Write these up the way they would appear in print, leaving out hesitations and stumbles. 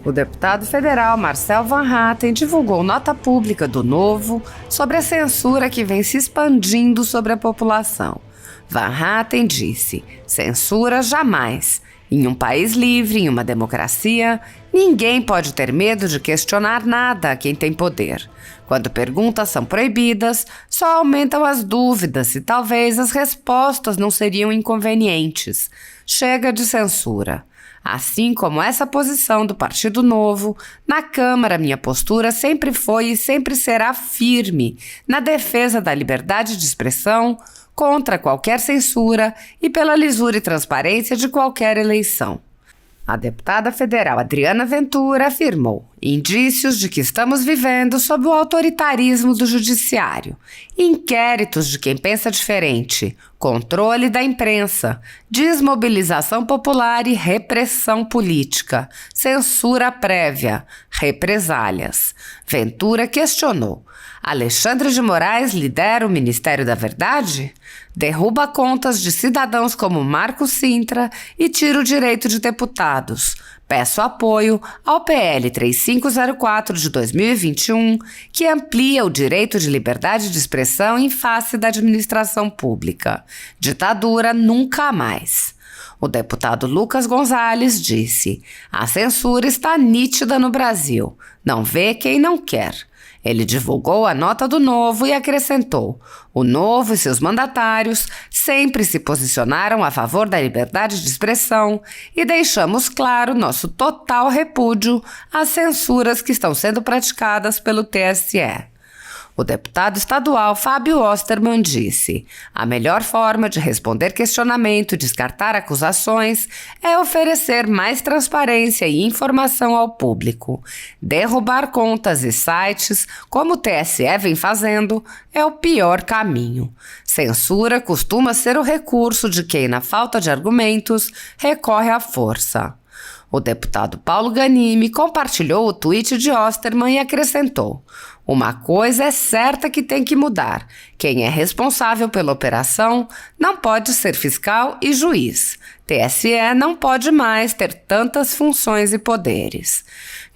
O deputado federal Marcel Van Hatten divulgou nota pública do Novo sobre a censura que vem se expandindo sobre a população. Van Hatten disse: censura jamais. Em um país livre, em uma democracia, ninguém pode ter medo de questionar nada a quem tem poder. Quando perguntas são proibidas, só aumentam as dúvidas e talvez as respostas não seriam inconvenientes. Chega de censura. Assim como essa posição do Partido Novo, na Câmara minha postura sempre foi e sempre será firme na defesa da liberdade de expressão, contra qualquer censura e pela lisura e transparência de qualquer eleição. A deputada federal Adriana Ventura afirmou indícios de que estamos vivendo sob o autoritarismo do judiciário, inquéritos de quem pensa diferente, controle da imprensa, desmobilização popular e repressão política, censura prévia, represálias. Ventura questionou: Alexandre de Moraes lidera o Ministério da Verdade? Derruba contas de cidadãos como Marcos Cintra e tira o direito de deputados. Peço apoio ao PL 3504 de 2021, que amplia o direito de liberdade de expressão em face da administração pública. Ditadura nunca mais. O deputado Lucas Gonzalez disse: a censura está nítida no Brasil. Não vê quem não quer. Ele divulgou a nota do Novo e acrescentou: o Novo e seus mandatários sempre se posicionaram a favor da liberdade de expressão e deixamos claro nosso total repúdio às censuras que estão sendo praticadas pelo TSE. O deputado estadual Fábio Osterman disse: a melhor forma de responder questionamento e descartar acusações é oferecer mais transparência e informação ao público. Derrubar contas e sites, como o TSE vem fazendo, é o pior caminho. Censura costuma ser o recurso de quem, na falta de argumentos, recorre à força. O deputado Paulo Ganimi compartilhou o tweet de Osterman e acrescentou: uma coisa é certa que tem que mudar. Quem é responsável pela operação não pode ser fiscal e juiz. TSE não pode mais ter tantas funções e poderes.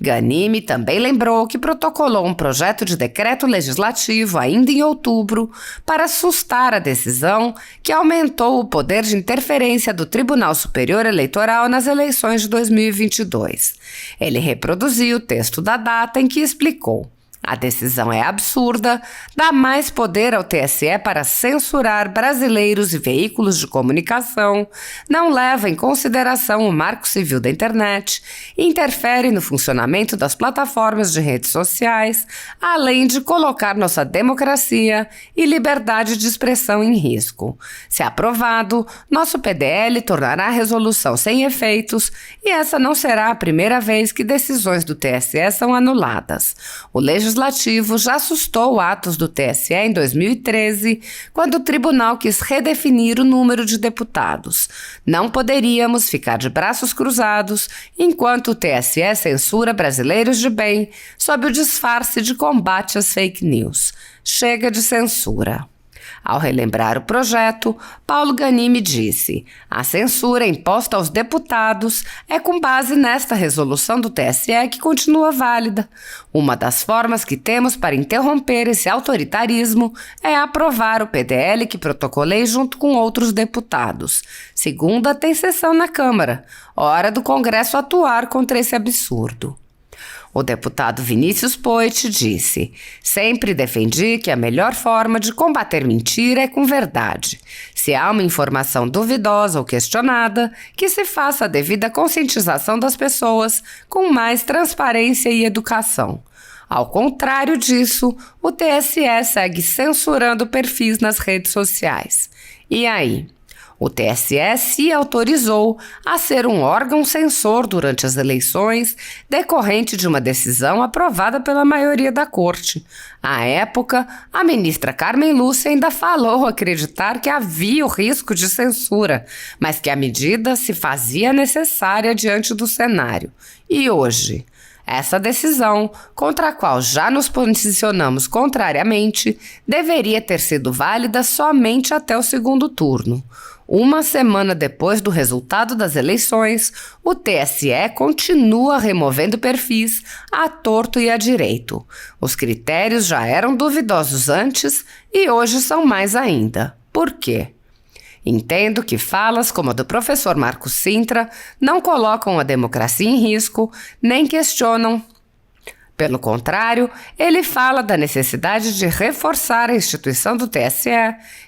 Ganimi também lembrou que protocolou um projeto de decreto legislativo ainda em outubro para sustar a decisão que aumentou o poder de interferência do Tribunal Superior Eleitoral nas eleições de 2022. Ele reproduziu o texto da data em que explicou: a decisão é absurda, dá mais poder ao TSE para censurar brasileiros e veículos de comunicação, não leva em consideração o Marco Civil da Internet, interfere no funcionamento das plataformas de redes sociais, além de colocar nossa democracia e liberdade de expressão em risco. Se aprovado, nosso PDL tornará a resolução sem efeitos e essa não será a primeira vez que decisões do TSE são anuladas. O Legislativo já assustou atos do TSE em 2013, quando o tribunal quis redefinir o número de deputados. Não poderíamos ficar de braços cruzados enquanto o TSE censura brasileiros de bem sob o disfarce de combate às fake news. Chega de censura. Ao relembrar o projeto, Paulo Ganimi disse: a censura imposta aos deputados é com base nesta resolução do TSE que continua válida. Uma das formas que temos para interromper esse autoritarismo é aprovar o PDL que protocolei junto com outros deputados. Segunda, tem sessão na Câmara. Hora do Congresso atuar contra esse absurdo. O deputado Vinícius Poit disse: sempre defendi que a melhor forma de combater mentira é com verdade. Se há uma informação duvidosa ou questionada, que se faça a devida conscientização das pessoas com mais transparência e educação. Ao contrário disso, o TSE segue censurando perfis nas redes sociais. E aí? O TSE se autorizou a ser um órgão censor durante as eleições, decorrente de uma decisão aprovada pela maioria da Corte. À época, a ministra Carmen Lúcia ainda falou acreditar que havia o risco de censura, mas que a medida se fazia necessária diante do cenário. E hoje? Essa decisão, contra a qual já nos posicionamos contrariamente, deveria ter sido válida somente até o segundo turno. Uma semana depois do resultado das eleições, o TSE continua removendo perfis à torto e à direito. Os critérios já eram duvidosos antes e hoje são mais ainda. Por quê? Entendo que falas como a do professor Marcos Cintra não colocam a democracia em risco, nem questionam. Pelo contrário, ele fala da necessidade de reforçar a instituição do TSE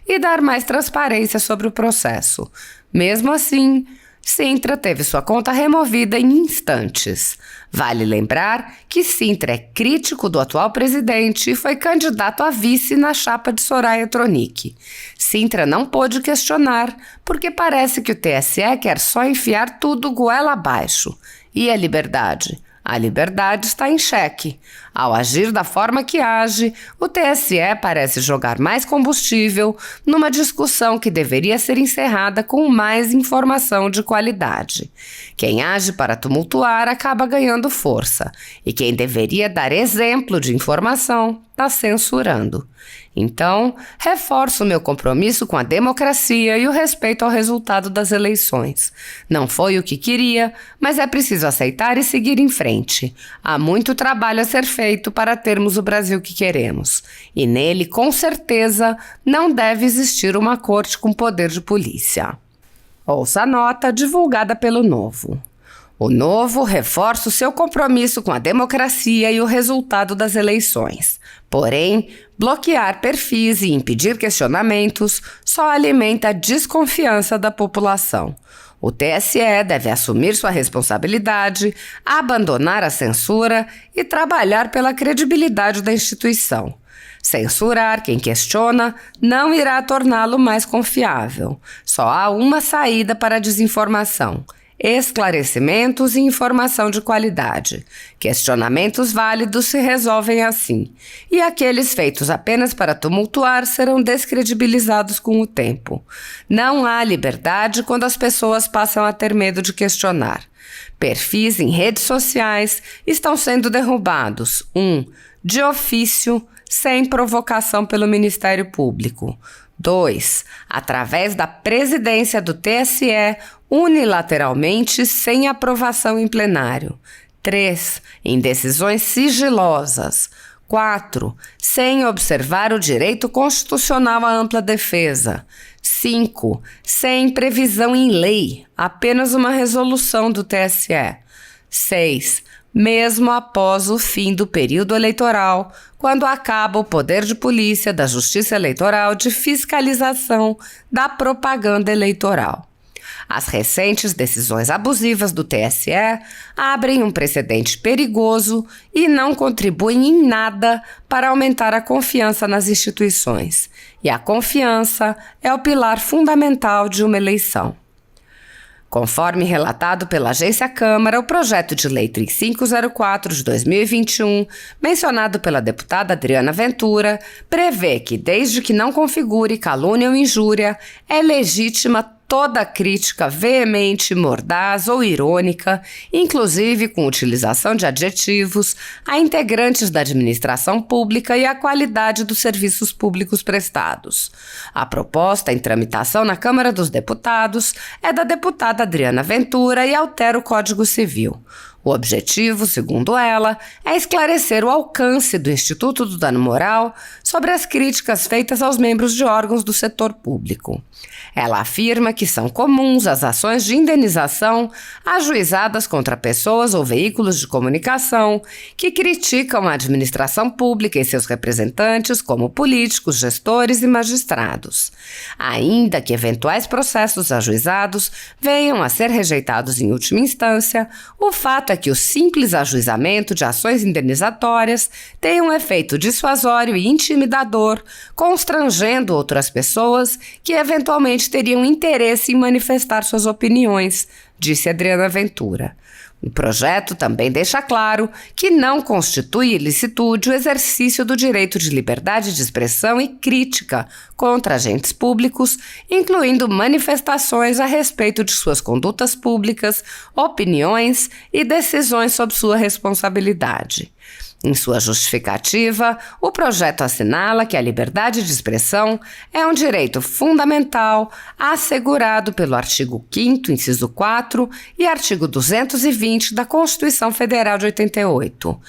e dar mais transparência sobre o processo. Mesmo assim, Cintra teve sua conta removida em instantes. Vale lembrar que Cintra é crítico do atual presidente e foi candidato a vice na chapa de Soraya Tronic. Cintra não pôde questionar, porque parece que o TSE quer só enfiar tudo goela abaixo. E a liberdade? A liberdade está em xeque. Ao agir da forma que age, o TSE parece jogar mais combustível numa discussão que deveria ser encerrada com mais informação de qualidade. Quem age para tumultuar acaba ganhando força, e quem deveria dar exemplo de informação está censurando. Então, reforço meu compromisso com a democracia e o respeito ao resultado das eleições. Não foi o que queria, mas é preciso aceitar e seguir em frente. Há muito trabalho a ser feito para termos o Brasil que queremos. E nele, com certeza, não deve existir uma corte com poder de polícia. Ouça a nota divulgada pelo Novo. O Novo reforça o seu compromisso com a democracia e o resultado das eleições. Porém, bloquear perfis e impedir questionamentos só alimenta a desconfiança da população. O TSE deve assumir sua responsabilidade, abandonar a censura e trabalhar pela credibilidade da instituição. Censurar quem questiona não irá torná-lo mais confiável. Só há uma saída para a desinformação: esclarecimentos e informação de qualidade. Questionamentos válidos se resolvem assim, e aqueles feitos apenas para tumultuar serão descredibilizados com o tempo. Não há liberdade quando as pessoas passam a ter medo de questionar. Perfis em redes sociais estão sendo derrubados, de ofício, sem provocação pelo Ministério Público. 2. Através da presidência do TSE, unilateralmente, sem aprovação em plenário. 3. Em decisões sigilosas. 4. Sem observar o direito constitucional à ampla defesa. 5. Sem previsão em lei, apenas uma resolução do TSE. 6. Mesmo após o fim do período eleitoral, quando acaba o poder de polícia, da Justiça Eleitoral, de fiscalização da propaganda eleitoral. As recentes decisões abusivas do TSE abrem um precedente perigoso e não contribuem em nada para aumentar a confiança nas instituições. E a confiança é o pilar fundamental de uma eleição. Conforme relatado pela Agência Câmara, o projeto de lei 3504 de 2021, mencionado pela deputada Adriana Ventura, prevê que, desde que não configure calúnia ou injúria, é legítima toda crítica veemente, mordaz ou irônica, inclusive com utilização de adjetivos, a integrantes da administração pública e à qualidade dos serviços públicos prestados. A proposta em tramitação na Câmara dos Deputados é da deputada Adriana Ventura e altera o Código Civil. O objetivo, segundo ela, é esclarecer o alcance do Instituto do Dano Moral sobre as críticas feitas aos membros de órgãos do setor público. Ela afirma que são comuns as ações de indenização ajuizadas contra pessoas ou veículos de comunicação que criticam a administração pública e seus representantes, como políticos, gestores e magistrados. Ainda que eventuais processos ajuizados venham a ser rejeitados em última instância, o fato é que o simples ajuizamento de ações indenizatórias tem um efeito dissuasório e intimidador, constrangendo outras pessoas que eventualmente teriam interesse em manifestar suas opiniões, disse Adriana Ventura. O projeto também deixa claro que não constitui ilicitude o exercício do direito de liberdade de expressão e crítica contra agentes públicos, incluindo manifestações a respeito de suas condutas públicas, opiniões e decisões sob sua responsabilidade. Em sua justificativa, o projeto assinala que a liberdade de expressão é um direito fundamental assegurado pelo artigo 5º, inciso 4 e artigo 220 da Constituição Federal de 88.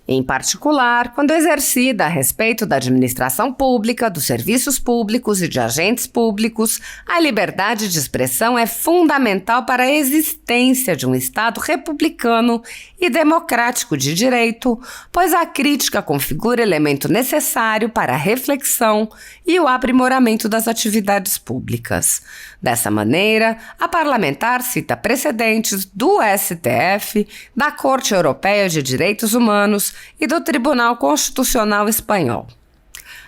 Em particular, quando exercida a respeito da administração pública, dos serviços públicos e de agentes públicos, a liberdade de expressão é fundamental para a existência de um Estado republicano e democrático de direito, pois a crítica configura elemento necessário para a reflexão e o aprimoramento das atividades públicas. Dessa maneira, a parlamentar cita precedentes do STF, da Corte Europeia de Direitos Humanos e do Tribunal Constitucional Espanhol.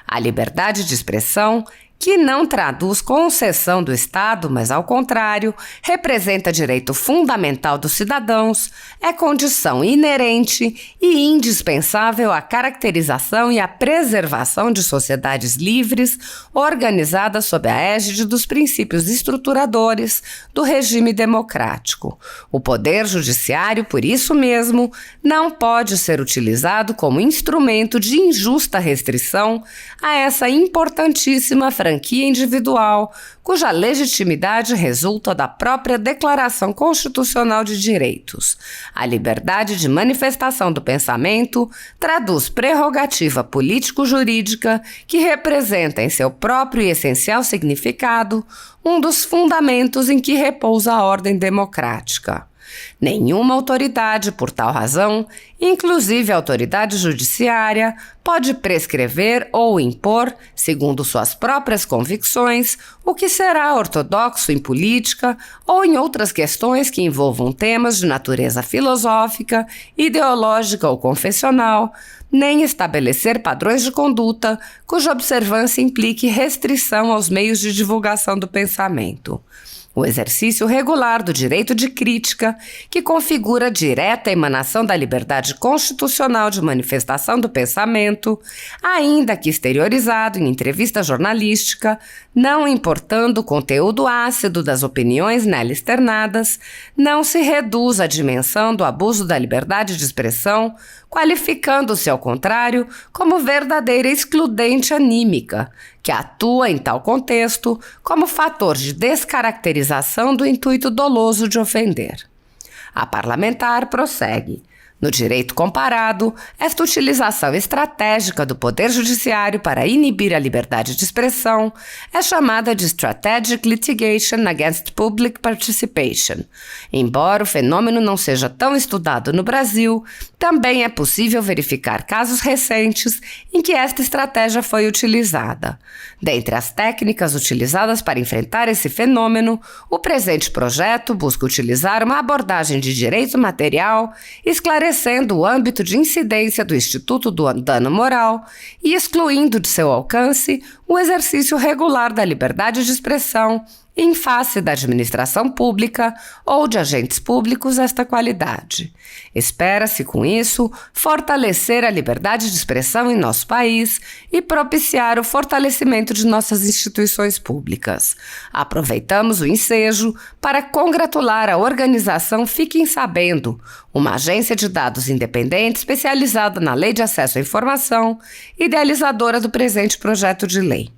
A liberdade de expressão, que não traduz concessão do Estado, mas ao contrário, representa direito fundamental dos cidadãos, é condição inerente e indispensável à caracterização e à preservação de sociedades livres, organizadas sob a égide dos princípios estruturadores do regime democrático. O Poder Judiciário, por isso mesmo, não pode ser utilizado como instrumento de injusta restrição a essa importantíssima franquia individual, cuja legitimidade resulta da própria Declaração Constitucional de Direitos. A liberdade de manifestação do pensamento traduz prerrogativa político-jurídica que representa em seu próprio e essencial significado um dos fundamentos em que repousa a ordem democrática. Nenhuma autoridade, por tal razão, inclusive a autoridade judiciária, pode prescrever ou impor, segundo suas próprias convicções, o que será ortodoxo em política ou em outras questões que envolvam temas de natureza filosófica, ideológica ou confessional, nem estabelecer padrões de conduta cuja observância implique restrição aos meios de divulgação do pensamento. O exercício regular do direito de crítica, que configura direta emanação da liberdade constitucional de manifestação do pensamento, ainda que exteriorizado em entrevista jornalística, não importando o conteúdo ácido das opiniões nela externadas, não se reduz à dimensão do abuso da liberdade de expressão, qualificando-se, ao contrário, como verdadeira excludente anímica, que atua em tal contexto como fator de descaracterização do intuito doloso de ofender. A parlamentar prossegue. No direito comparado, esta utilização estratégica do Poder Judiciário para inibir a liberdade de expressão é chamada de Strategic Litigation Against Public Participation. Embora o fenômeno não seja tão estudado no Brasil, também é possível verificar casos recentes em que esta estratégia foi utilizada. Dentre as técnicas utilizadas para enfrentar esse fenômeno, o presente projeto busca utilizar uma abordagem de direito material, esclarecendo o âmbito de incidência do Instituto do Dano Moral e excluindo de seu alcance o exercício regular da liberdade de expressão em face da administração pública ou de agentes públicos desta qualidade. Espera-se, com isso, fortalecer a liberdade de expressão em nosso país e propiciar o fortalecimento de nossas instituições públicas. Aproveitamos o ensejo para congratular a organização Fiquem Sabendo, uma agência de dados independente especializada na Lei de Acesso à Informação, idealizadora do presente projeto de lei.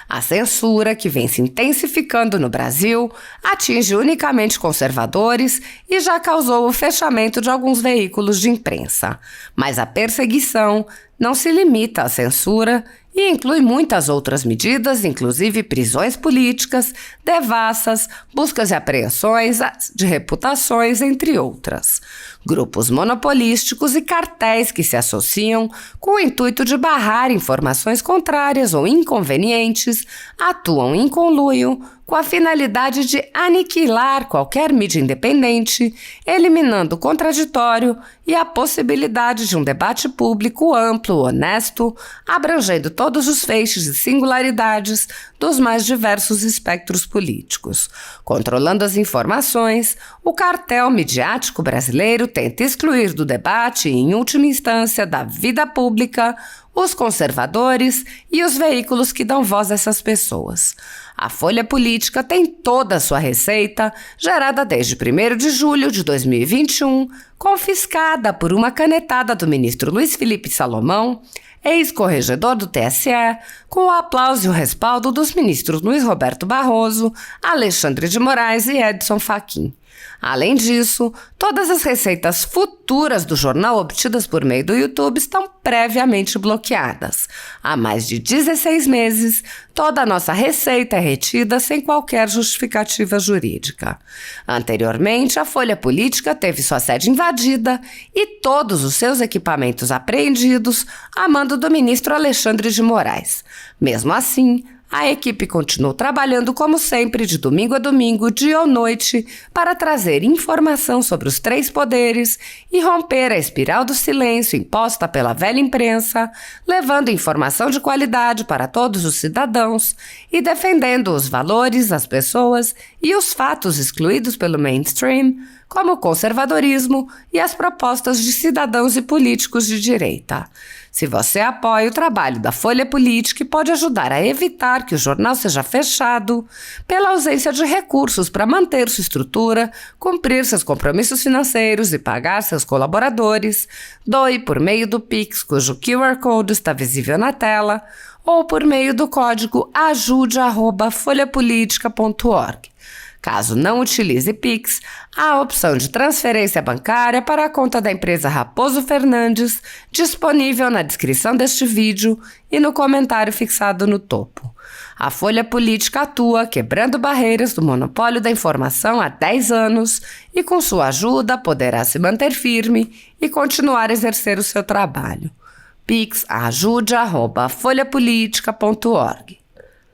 A censura, que vem se intensificando no Brasil, atinge unicamente conservadores e já causou o fechamento de alguns veículos de imprensa. Mas a perseguição não se limita à censura e inclui muitas outras medidas, inclusive prisões políticas, devassas, buscas e apreensões de reputações, entre outras. Grupos monopolísticos e cartéis que se associam com o intuito de barrar informações contrárias ou inconvenientes atuam em conluio com a finalidade de aniquilar qualquer mídia independente, eliminando o contraditório e a possibilidade de um debate público amplo, honesto, abrangendo todos os feixes e singularidades dos mais diversos espectros políticos. Controlando as informações, o cartel midiático brasileiro tenta excluir do debate e, em última instância, da vida pública, os conservadores e os veículos que dão voz a essas pessoas. A Folha Política tem toda a sua receita, gerada desde 1º de julho de 2021, confiscada por uma canetada do ministro Luiz Felipe Salomão, ex-corregedor do TSE, com o aplauso e o respaldo dos ministros Luiz Roberto Barroso, Alexandre de Moraes e Edson Fachin. Além disso, todas as receitas futuras do jornal obtidas por meio do YouTube estão previamente bloqueadas. Há mais de 16 meses, toda a nossa receita é retida sem qualquer justificativa jurídica. Anteriormente, a Folha Política teve sua sede invadida e todos os seus equipamentos apreendidos a mando do ministro Alexandre de Moraes. Mesmo assim, a equipe continuou trabalhando como sempre, de domingo a domingo, dia ou noite, para trazer informação sobre os 3 poderes e romper a espiral do silêncio imposta pela velha imprensa, levando informação de qualidade para todos os cidadãos e defendendo os valores, as pessoas e os fatos excluídos pelo mainstream, como o conservadorismo e as propostas de cidadãos e políticos de direita. Se você apoia o trabalho da Folha Política e pode ajudar a evitar que o jornal seja fechado, pela ausência de recursos para manter sua estrutura, cumprir seus compromissos financeiros e pagar seus colaboradores, doe por meio do Pix, cujo QR Code está visível na tela, ou por meio do código ajude@folhapolitica.org. Caso não utilize Pix, há a opção de transferência bancária para a conta da empresa Raposo Fernandes, disponível na descrição deste vídeo e no comentário fixado no topo. A Folha Política atua quebrando barreiras do monopólio da informação há 10 anos e, com sua ajuda, poderá se manter firme e continuar a exercer o seu trabalho. Pix ajude@folhapolitica.org.